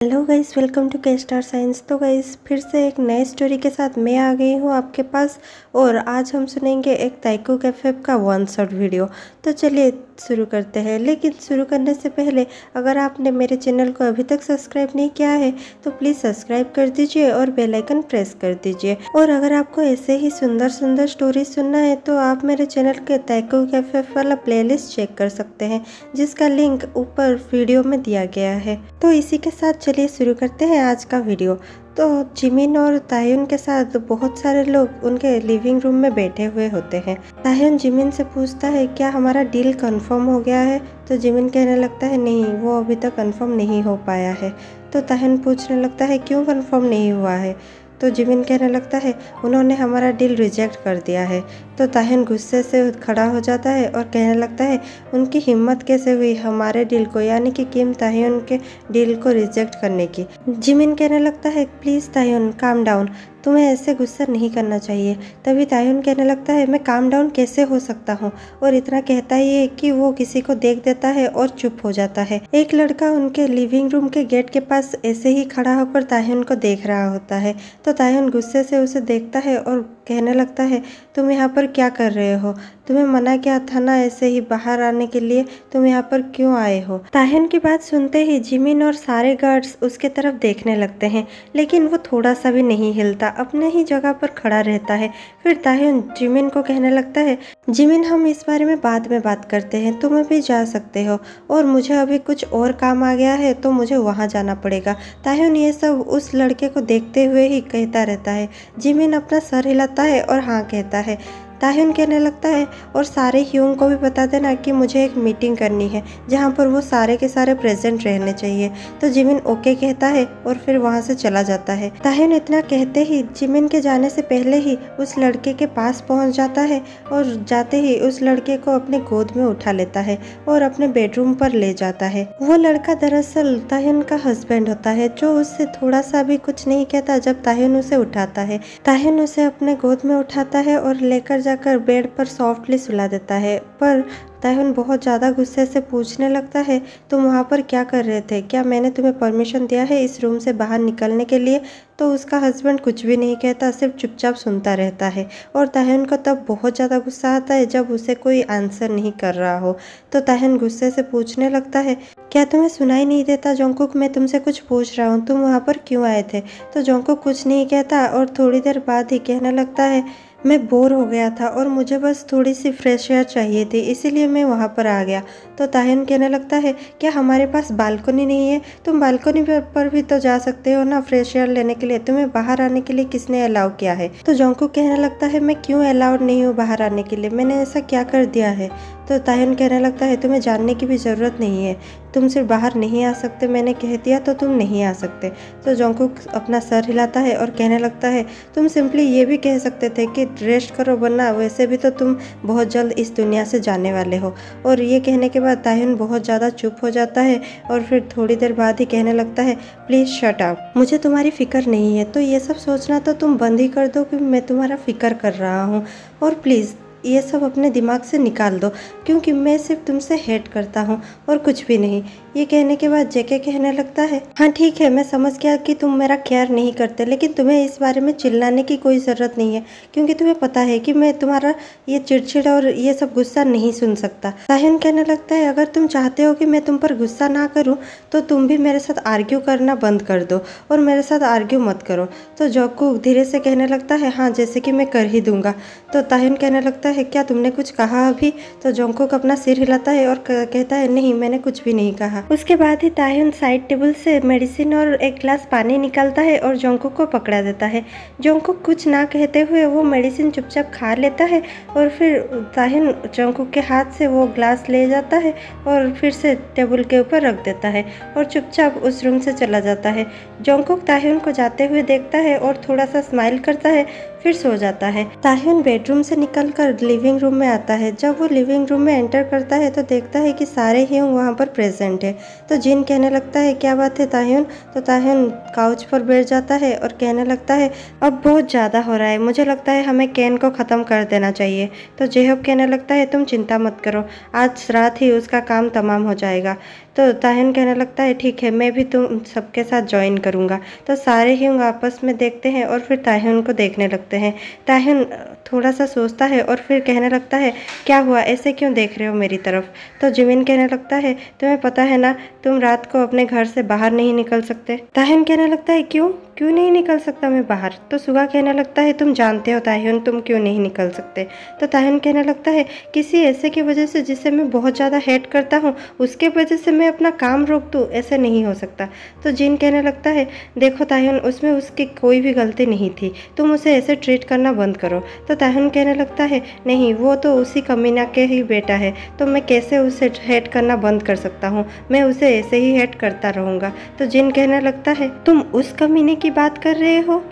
Hello guys, welcome to के star signs. तो guys फिर से एक नए स्टोरी के साथ मैं आ गई हूँ आपके पास। और आज हम सुनेंगे एक ताइको कैफे का वन शॉट वीडियो। तो चलिए शुरू करते हैं। लेकिन शुरू करने से पहले अगर आपने मेरे चैनल को अभी तक सब्सक्राइब नहीं किया है तो प्लीज़ सब्सक्राइब कर दीजिए और बेल आइकन प्रेस कर दीजिए। और अगर आपको ऐसे ही सुंदर सुंदर स्टोरी सुनना है तो आप मेरे चैनल के ताइको कैफे वाला प्लेलिस्ट चेक कर सकते हैं, जिसका लिंक ऊपर वीडियो में दिया गया है। तो इसी के साथ चलिए शुरू करते हैं आज का वीडियो। तो जिमिन और ताह्युन के साथ बहुत सारे लोग उनके लिविंग रूम में बैठे हुए होते हैं। ताह्युन जिमिन से पूछता है क्या हमारा डील कंफर्म हो गया है। तो जिमिन कहने लगता है नहीं, वो अभी तक कंफर्म नहीं हो पाया है। तो ताह्युन पूछने लगता है क्यों कंफर्म नहीं हुआ है। तो जिमिन कहने लगता है उन्होंने हमारा डील रिजेक्ट कर दिया है। तो ताह्युन गुस्से से खड़ा हो जाता है और कहने लगता है उनकी हिम्मत कैसे हुई हमारे डील को, यानी कि किम ताह्युन के डील को रिजेक्ट करने की। जिमिन कहने लगता है प्लीज़ ताह्युन काम डाउन, तुम्हें ऐसे गुस्सा नहीं करना चाहिए। तभी ताह्युन कहने लगता है मैं काम डाउन कैसे हो सकता हूँ। और इतना कहता ही है कि वो किसी को देख देता है और चुप हो जाता है। एक लड़का उनके लिविंग रूम के गेट के पास ऐसे ही खड़ा होकर ताह्युन को देख रहा होता है। तो ताह्युन गुस्से से उसे देखता है और कहने लगता है तुम यहाँ पर क्या कर रहे हो, तुम्हें मना किया था ना ऐसे ही बाहर आने के लिए, तुम यहाँ पर क्यों आए हो। ताह्युन की बात सुनते ही जिमिन और सारे गार्ड्स उसके तरफ देखने लगते हैं, लेकिन वो थोड़ा सा भी नहीं हिलता, अपने ही जगह पर खड़ा रहता है। फिर ताह्युन जिमिन को कहने लगता है जिमिन हम इस बारे में बाद में बात करते हैं, तुम अभी जा सकते हो और मुझे अभी कुछ और काम आ गया है तो मुझे वहाँ जाना पड़ेगा। ताह्युन ये सब उस लड़के को देखते हुए ही कहता रहता है। जिमिन अपना सर हिलाता है और हाँ कहता है। ताह्युन कहने लगता है और सारे ह्यूंग को भी बता देना कि मुझे एक मीटिंग करनी है जहाँ पर वो सारे के सारे प्रेजेंट रहने चाहिए। तो जिमिन ओके कहता है और फिर वहाँ से चला जाता है। ताह्युन इतना कहते ही जिमिन के जाने से पहले ही उस लड़के के पास पहुँच जाता है और जाते ही उस लड़के को अपने गोद में उठा लेता है और अपने बेडरूम पर ले जाता है। वो लड़का दरअसल ताह्युन का हस्बैंड होता है, जो उससे थोड़ा सा भी कुछ नहीं कहता जब ताह्युन उसे उठाता है। ताह्युन उसे अपने गोद में उठाता है और लेकर जाकर बेड पर सॉफ्टली सुला देता है। पर ताह्युन बहुत ज़्यादा गुस्से से पूछने लगता है तुम वहाँ पर क्या कर रहे थे, क्या मैंने तुम्हें परमिशन दिया है इस रूम से बाहर निकलने के लिए। तो उसका हस्बैंड कुछ भी नहीं कहता, सिर्फ चुपचाप सुनता रहता है। और ताह्युन को तब बहुत ज़्यादा गुस्सा आता है जब उसे कोई आंसर नहीं कर रहा हो। तो ताह्युन गुस्से से पूछने लगता है क्या तुम्हें सुनाई नहीं देता जोंगकुक, मैं तुमसे कुछ पूछ रहा हूँ, तुम वहाँ पर क्यों आए थे। तो जोंगकुक कुछ नहीं कहता और थोड़ी देर बाद ही कहने लगता है मैं बोर हो गया था और मुझे बस थोड़ी सी फ्रेश एयर चाहिए थी, इसीलिए मैं वहाँ पर आ गया। तो ताह्युन कहने लगता है क्या हमारे पास बालकनी नहीं है, तुम बालकनी पर भी तो जा सकते हो ना फ्रेश एयर लेने के लिए, तुम्हें बाहर आने के लिए किसने अलाउ किया है। तो जोंगकुक कहने लगता है मैं क्यों अलाउड नहीं हूँ बाहर आने के लिए, मैंने ऐसा क्या कर दिया है। तो ताह्युन कहने लगता है तुम्हें जानने की भी ज़रूरत नहीं है, तुम सिर्फ बाहर नहीं आ सकते, मैंने कह दिया तो तुम नहीं आ सकते। तो जोंगकुक अपना सर हिलाता है और कहने लगता है तुम सिंपली ये भी कह सकते थे कि रेस्ट करो, वरना वैसे भी तो तुम बहुत जल्द इस दुनिया से जाने वाले हो। और ये कहने के बाद ताह्युन बहुत ज़्यादा चुप हो जाता है और फिर थोड़ी देर बाद ही कहने लगता है प्लीज़ शट अप, मुझे तुम्हारी फ़िक्र नहीं है, तो ये सब सोचना तो तुम बंद ही कर दो कि मैं तुम्हारा फ़िक्र कर रहा हूँ। और प्लीज़ ये सब अपने दिमाग से निकाल दो, क्योंकि मैं सिर्फ तुमसे हेट करता हूँ और कुछ भी नहीं। ये कहने के बाद जेके कहने लगता है हाँ ठीक है, मैं समझ गया कि तुम मेरा केयर नहीं करते, लेकिन तुम्हें इस बारे में चिल्लाने की कोई ज़रूरत नहीं है, क्योंकि तुम्हें पता है कि मैं तुम्हारा ये चिड़चिड़ और ये सब गुस्सा नहीं सुन सकता। ताह्युन कहने लगता है अगर तुम चाहते हो कि मैं तुम पर गुस्सा ना करूँ तो तुम भी मेरे साथ आर्ग्यू करना बंद कर दो और मेरे साथ आर्ग्यू मत करो। तो जोंगकुक धीरे से कहने लगता है हाँ जैसे कि मैं कर ही दूंगा। तो ताह्युन कहने लगता है क्या तुमने कुछ कहा अभी। तो जोंगकुक अपना सिर हिलाता है और कहता है नहीं, मैंने कुछ भी नहीं कहा। उसके बाद ही ताह्युन साइड टेबल से मेडिसिन और एक ग्लास पानी निकालता है और जोंगकुक को पकड़ा देता है। जोंगकुक कुछ ना कहते हुए वो मेडिसिन चुपचाप खा लेता है और फिर ताह्युन जोंगकुक के हाथ से वो ग्लास ले जाता है और फिर से टेबल के ऊपर रख देता है और चुपचाप उस रूम से चला जाता है। जोंगकुक ताह्युन को जाते हुए देखता है और थोड़ा सा स्माइल करता है, फिर सो जाता है। ताह्युन बेडरूम से निकलकर लिविंग रूम में आता है। जब वो लिविंग रूम में एंटर करता है तो देखता है कि सारे ह्यूंग वहाँ पर प्रेजेंट है। तो जिन कहने लगता है क्या बात है ताह्युन। तो ताह्युन काउच पर बैठ जाता है और कहने लगता है अब बहुत ज़्यादा हो रहा है, मुझे लगता है हमें केन को ख़त्म कर देना चाहिए। तो जेहब कहने लगता है तुम चिंता मत करो, आज रात ही उसका काम तमाम हो जाएगा। तो ताह्युन कहने लगता है ठीक है, मैं भी तुम सबके साथ ज्वाइन करूँगा। तो सारे ह्यूंग आपस में देखते हैं और फिर ताह्युन को देखने लगते हैं। ताह्युन थोड़ा सा सोचता है और फिर कहने लगता है क्या हुआ, ऐसे क्यों देख रहे हो मेरी तरफ। तो जिमिन कहने लगता है तुम्हें पता है ना, तुम रात को अपने घर से बाहर नहीं निकल सकते। ताह्युन कहने लगता है क्यों क्यों नहीं निकल सकता मैं बाहर। तो सुगा कहने लगता है तुम जानते हो ताह्युन, तुम क्यों नहीं निकल सकते। तो ताह्युन कहने लगता है किसी ऐसे की वजह से जिसे मैं बहुत ज़्यादा हेट करता हूँ, उसके वजह से मैं अपना काम रोक दूँ, ऐसे नहीं हो सकता। तो जिन कहने लगता है देखो ताह्युन, उसमें उसकी कोई भी गलती नहीं थी, तुम उसे ऐसे ट्रीट करना बंद करो। तो ताह्युन कहने लगता है नहीं, वो तो उसी कमीना के ही बेटा है, तो मैं कैसे उसे हेट करना बंद कर सकता हूँ, मैं उसे ऐसे ही हेट करता रहूँगा। तो जिन कहने लगता है तुम उस कमीने की बात कर रहे हो।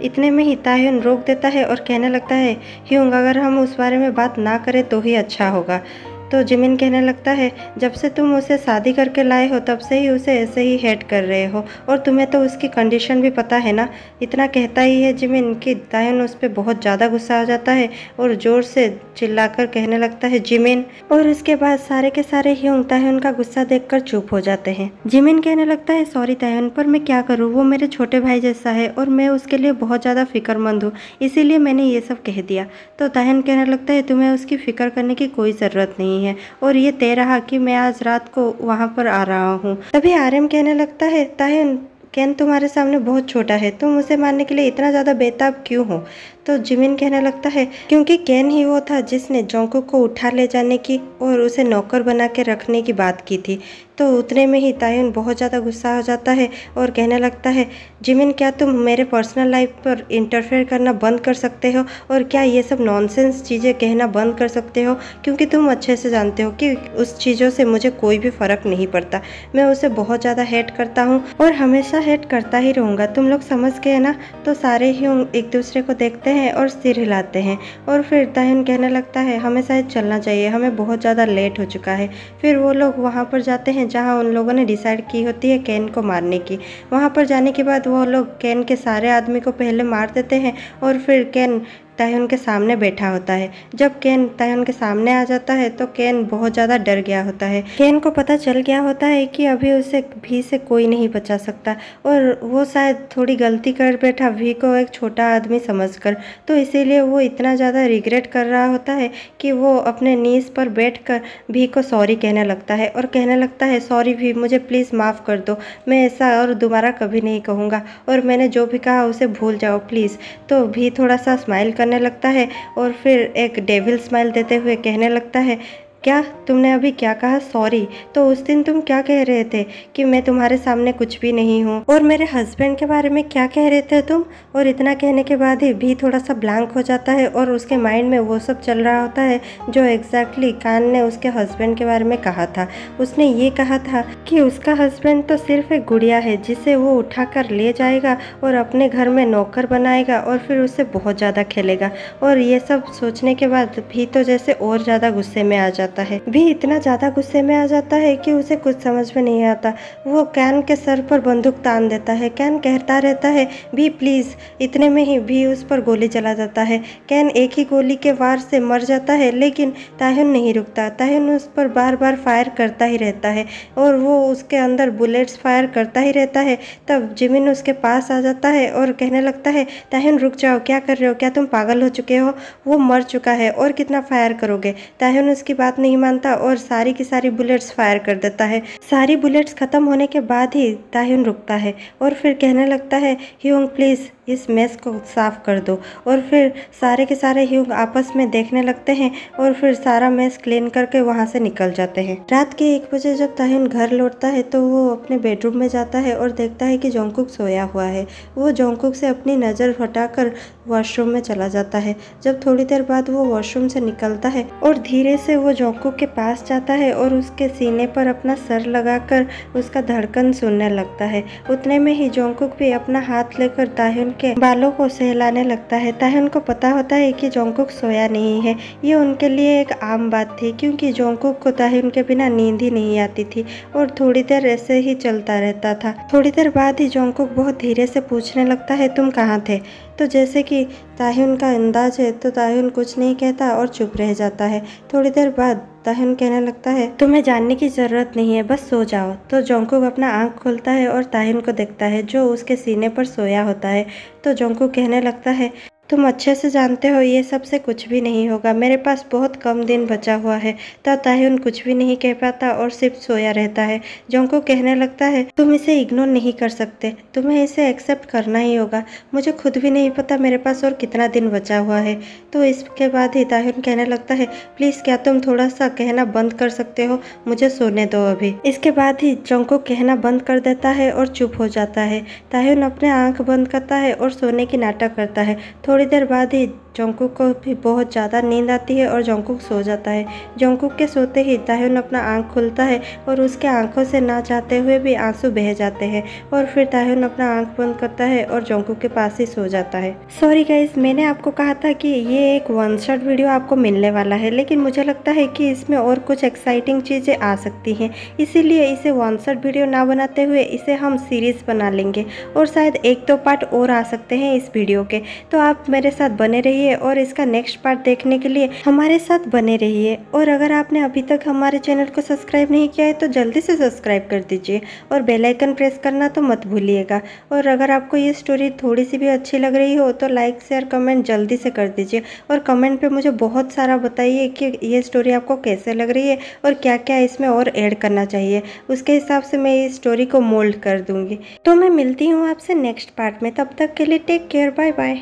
इतने में ही ताह्युन रोक देता है और कहने लगता है ह्यूंग, अगर हम उस बारे में बात ना करें तो ही अच्छा होगा। तो जिमिन कहने लगता है जब से तुम उसे शादी करके लाए हो तब से ही उसे ऐसे ही हेट कर रहे हो, और तुम्हें तो उसकी कंडीशन भी पता है ना। इतना कहता ही है जिमिन कि ताह्युन उस पर बहुत ज़्यादा गुस्सा हो जाता है और ज़ोर से चिल्लाकर कहने लगता है जिमिन। और इसके बाद सारे के सारे ह्यूंग ताह्युन का गुस्सा देखकर चुप हो जाते हैं। जिमिन कहने लगता है सॉरी ताह्युन, पर मैं क्या करूँ, वो मेरे छोटे भाई जैसा है और मैं उसके लिए बहुत ज़्यादा फिक्रमंद हूँ, इसीलिए मैंने ये सब कह दिया। तो ताह्युन कहने लगता है तुम्हें उसकी फ़िक्र करने की कोई ज़रूरत नहीं है, और ये तय रहा कि मैं आज रात को वहाँ पर आ रहा हूँ। तभी आर्यम कहने लगता है ताह्युन, केन तुम्हारे सामने बहुत छोटा है, तुम उसे मारने के लिए इतना ज़्यादा बेताब क्यों हो। तो जिमिन कहने लगता है क्योंकि केन ही वो था जिसने जोंगकुक को उठा ले जाने की और उसे नौकर बना के रखने की बात की थी। तो उतने में ही ताह्युन बहुत ज़्यादा गुस्सा हो जाता है और कहने लगता है जिमिन, क्या तुम मेरे पर्सनल लाइफ पर इंटरफेयर करना बंद कर सकते हो, और क्या ये सब नॉनसेंस चीज़ें कहना बंद कर सकते हो, क्योंकि तुम अच्छे से जानते हो कि उस चीज़ों से मुझे कोई भी फ़र्क नहीं पड़ता, मैं उसे बहुत ज़्यादा हेट करता हूँ और हमेशा हेट करता ही रहूँगा, तुम लोग समझ गए ना। तो सारे ही एक दूसरे को देखते हैं और सिर हिलाते हैं, और फिर ताह्युन कहने लगता है हमें शायद चलना चाहिए, हमें बहुत ज़्यादा लेट हो चुका है। फिर वो लोग वहाँ पर जाते हैं जहाँ उन लोगों ने डिसाइड की होती है केन को मारने की। वहाँ पर जाने के बाद वो लोग केन के सारे आदमी को पहले मार देते हैं और फिर केन ताह्युन के सामने बैठा होता है। जब केन ताह्युन के सामने आ जाता है तो केन बहुत ज़्यादा डर गया होता है। केन को पता चल गया होता है कि अभी उसे भी से कोई नहीं बचा सकता, और वो शायद थोड़ी गलती कर बैठा भी को एक छोटा आदमी समझकर, तो इसीलिए वो इतना ज़्यादा रिग्रेट कर रहा होता है कि वो अपने नीज पर बैठकर भी को सॉरी कहने लगता है और कहने लगता है सॉरी भी, मुझे प्लीज़ माफ़ कर दो, मैं ऐसा और दोबारा कभी नहीं कहूँगा, और मैंने जो भी कहा उसे भूल जाओ प्लीज़। तो भी थोड़ा सा स्माइल करने लगता है और फिर एक डेविल स्माइल देते हुए कहने लगता है क्या तुमने अभी क्या कहा, सॉरी। तो उस दिन तुम क्या कह रहे थे कि मैं तुम्हारे सामने कुछ भी नहीं हूँ, और मेरे हस्बैंड के बारे में क्या कह रहे थे तुम। और इतना कहने के बाद ही भी थोड़ा सा ब्लैंक हो जाता है और उसके माइंड में वो सब चल रहा होता है जो एग्जैक्टली कान ने उसके हस्बैंड के बारे में कहा था। उसने ये कहा था कि उसका हस्बैंड तो सिर्फ एक गुड़िया है जिसे वो उठा कर ले जाएगा और अपने घर में नौकर बनाएगा और फिर उससे बहुत ज़्यादा खेलेगा। और ये सब सोचने के बाद भी तो जैसे और ज़्यादा गुस्से में आ जाता है। भी इतना ज़्यादा गुस्से में आ जाता है कि उसे कुछ समझ में नहीं आता। वो कैन के सर पर बंदूक तान देता है। कैन कहता रहता है भी प्लीज़। इतने में ही भी उस पर गोली चला जाता है। कैन एक ही गोली के वार से मर जाता है, लेकिन ताह्युन नहीं रुकता। ताह्युन उस पर बार बार फायर करता ही रहता है और वो उसके अंदर बुलेट्स फायर करता ही रहता है। तब जिमिन उसके पास आ जाता है और कहने लगता है ताह्युन रुक जाओ, क्या कर रहे हो, क्या तुम पागल हो चुके हो, वो मर चुका है और कितना फायर करोगे। ताह्युन उसकी बात नहीं मानता और सारी की सारी बुलेट्स फायर कर देता है। सारी बुलेट्स खत्म होने के बाद ही ताह्युन रुकता है और फिर कहने लगता है ह्यूंग प्लीज़ इस मेस को साफ कर दो। और फिर सारे के सारे ह्यूंग आपस में देखने लगते हैं और फिर सारा मेस क्लीन करके वहाँ से निकल जाते हैं। रात के 1 बजे जब ताह्युन घर लौटता है तो वो अपने बेडरूम में जाता है और देखता है कि जोंगकुक सोया हुआ है। वो जोंगकुक से अपनी नज़र हटाकर वॉशरूम में चला जाता है। जब थोड़ी देर बाद वो वॉशरूम से निकलता है और धीरे से वो जोंगकुक के पास जाता है और उसके सीने पर अपना सर लगाकर उसका धड़कन सुनने लगता है। उतने में ही जोंगकुक भी अपना हाथ लेकर ताह्युन के बालों को सहलाने लगता है। ताह्युन को पता होता है कि जोंगकुक सोया नहीं है। ये उनके लिए एक आम बात थी क्योंकि जोंगकुक को ताह्युन के बिना नींद ही नहीं आती थी और थोड़ी देर ऐसे ही चलता रहता था। थोड़ी देर बाद ही जोंगकुक बहुत धीरे से पूछने लगता है, तुम कहाँ थे? तो जैसे कि ताह्युन का अंदाज है तो ताह्युन कुछ नहीं कहता और चुप रह जाता है। थोड़ी देर बाद ताह्युन कहने लगता है, तुम्हें जानने की जरूरत नहीं है, बस सो जाओ। तो जोंगकुक अपना आंख खोलता है और ताह्युन को देखता है जो उसके सीने पर सोया होता है। तो जोंगकुक कहने लगता है, तुम अच्छे से जानते हो ये सब से कुछ भी नहीं होगा, मेरे पास बहुत कम दिन बचा हुआ है। तब ताह्युन कुछ भी नहीं कह पाता और सिर्फ सोया रहता है। जोंगकुक कहने लगता है, तुम इसे इग्नोर नहीं कर सकते, तुम्हें इसे एक्सेप्ट करना ही होगा। मुझे खुद भी नहीं पता मेरे पास और कितना दिन बचा हुआ है। तो इसके बाद ही ताह्युन कहने लगता है, प्लीज क्या तुम थोड़ा सा कहना बंद कर सकते हो, मुझे सोने दो अभी। इसके बाद ही जोंगकुक कहना बंद कर देता है और चुप हो जाता है। ताह्युन अपने आंख बंद करता है और सोने की नाटक करता है। थोड़ी देर बाद ही जोंगकुक को भी बहुत ज़्यादा नींद आती है और जोंगकुक सो जाता है। जोंगकुक के सोते ही ताह्युन अपना आंख खुलता है और उसके आंखों से ना चाहते हुए भी आंसू बह जाते हैं और फिर ताह्युन अपना आंख बंद करता है और जोंगकुक के पास ही सो जाता है। सॉरी गाइस, मैंने आपको कहा था कि ये एक वन शॉट वीडियो आपको मिलने वाला है, लेकिन मुझे लगता है कि इसमें और कुछ एक्साइटिंग चीज़ें आ सकती हैं, इसीलिए इसे वन शॉट वीडियो ना बनाते हुए इसे हम सीरीज़ बना लेंगे और शायद 1-2 पार्ट और आ सकते हैं इस वीडियो के। तो आप मेरे साथ बने रहिए और इसका नेक्स्ट पार्ट देखने के लिए हमारे साथ बने रहिए। और अगर आपने अभी तक हमारे चैनल को सब्सक्राइब नहीं किया है तो जल्दी से सब्सक्राइब कर दीजिए और बेल आइकन प्रेस करना तो मत भूलिएगा। और अगर आपको ये स्टोरी थोड़ी सी भी अच्छी लग रही हो तो लाइक शेयर कमेंट जल्दी से कर दीजिए और कमेंट पे मुझे बहुत सारा बताइए कि ये स्टोरी आपको कैसे लग रही है और क्या क्या इसमें और ऐड करना चाहिए। उसके हिसाब से मैं इस स्टोरी को मोल्ड कर दूंगी। तो मैं मिलती हूँ आपसे नेक्स्ट पार्ट में, तब तक के लिए टेक केयर, बाय बाय।